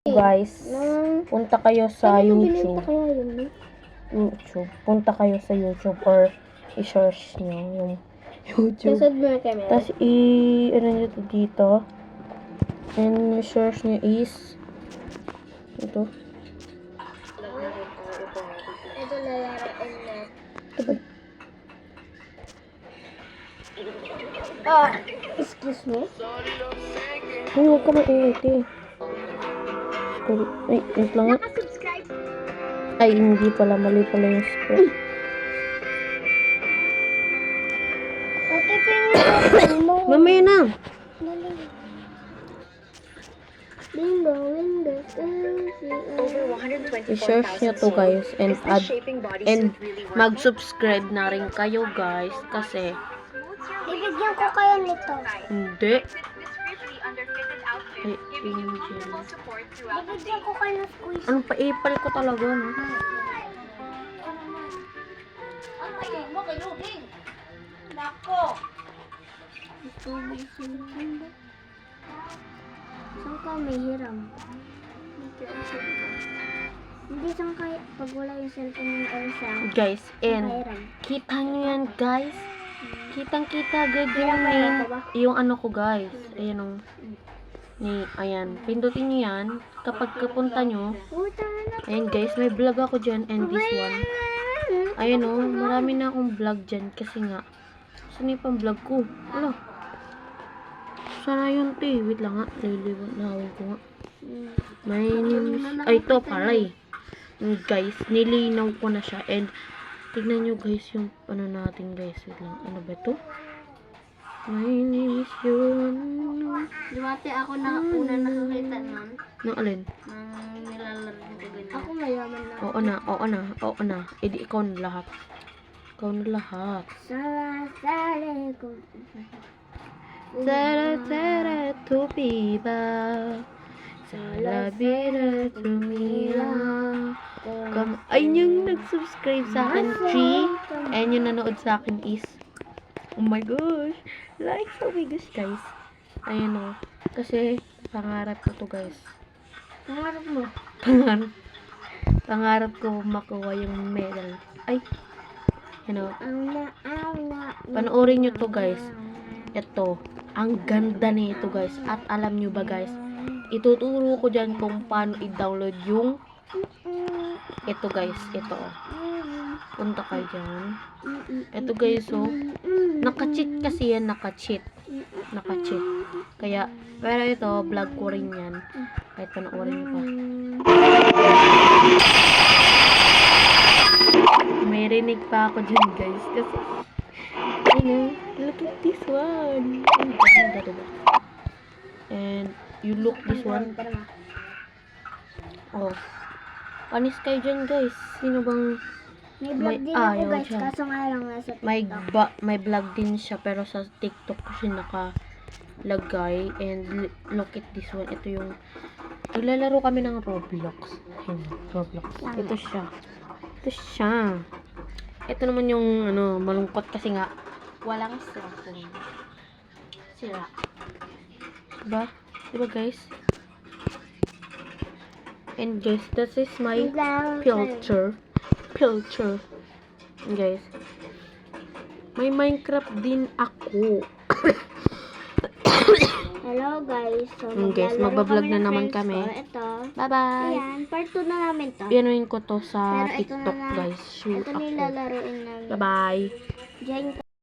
Guys, punta kayo sa YouTube. Punta kayo sa YouTube or i-search nyo yung YouTube. Tapos ano nyo to dito. And i-search nyo is ito. Ito lalaroin na. Excuse me? Ay, huwag ka maingiti. Ay, wait lang. Nakasubscribe. Ay, hindi pala. Mali pala yung spell. Okay, pinag mo. Mamaya na. Bingo, bingo. I-search nyo to guys. And mag-subscribe na rin kayo guys. Kasi Bibigyan ko kayo nito. hindi. Ay, Angel. Bibigyan ko kayo ng squeeze. Anong pa-ipal ko talaga, no? Ang tayo mo kay Luding. Nako. Saan ka may hiram? Hindi saan kaya pag wala yung cellphone ng Elsa. Guys, and Hiram. kita nyo yan, guys. Kitang-kita, good yung Hiram name. ka ba? Yung ano ko, guys. Ayan o. Ayan. Pindutin nyo yan. Kapag kapunta nyo. Puta na. Ayan, guys. May vlog ako dyan. And this one. Ayan o. Marami na akong vlog dyan. Kasi nga. Saan yung pang vlog ko? Ano? Sana yun, te. Wait lang nga. Nahawin ko nga. My name is... Ay, ito pala eh. Guys, nilinaw ko na siya. And, tignan nyo guys yung ano natin guys. Wait lang. Ano ba ito? My name is yun. Dati ako na una nakakita nun. Nang alin? Nang nilalaro ko ganyan. Ako mayaman na. Oo na. E di ikaw na lahat. Ikaw na lahat. Sala-sala ko. Tara, tupiba. Salabira, tumira. Ayun yung nag-subscribe sa akin, 3. Ayun yung nanood sa akin is, oh my gosh. Like, oh my gosh, guys. Ayun o. Kasi, pangarap ko to, guys. Pangarap mo? Pangarap ko makuha yung medal. Ay. Ano? Panoorin nyo to, guys. Ito. Ang ganda nito, guys. At alam nyo ba, guys? Ituturo ko dyan kung paano i-download yung ito, guys. Ito. Punta kayo dyan. Ito, guys, oh. Naka-cheat kasi yan. Naka-cheat. Kaya, pero ito, vlog ko rin yan. Kahit panoorin nyo pa. May rinig pa ako dyan, guys. Kasi, look at this one. Ang ganda, diba? And, you look this one. Oh. Panis kayo dyan, guys. Sino bang... May vlog din ako, guys. Kaso nga lang nasa TikTok. May vlog din siya, pero sa TikTok ko siya nakalagay. And, look at this one. Ito yung... Naglalaro kami ng Roblox. Ayun, Roblox. Ito siya. Ito naman yung, malungkot kasi nga, walang cellphone. Sira. Diba guys? And guys, that is my filter. And guys, may Minecraft din ako. Hello guys. So, guys, magbablog na naman kami. Ito. Bye-bye. Ayan, part 2 na namin to. Pianuin ko to sa Pero ito TikTok, na, guys. Shoot ito ako. nilalaroin namin. Bye-bye. Diyan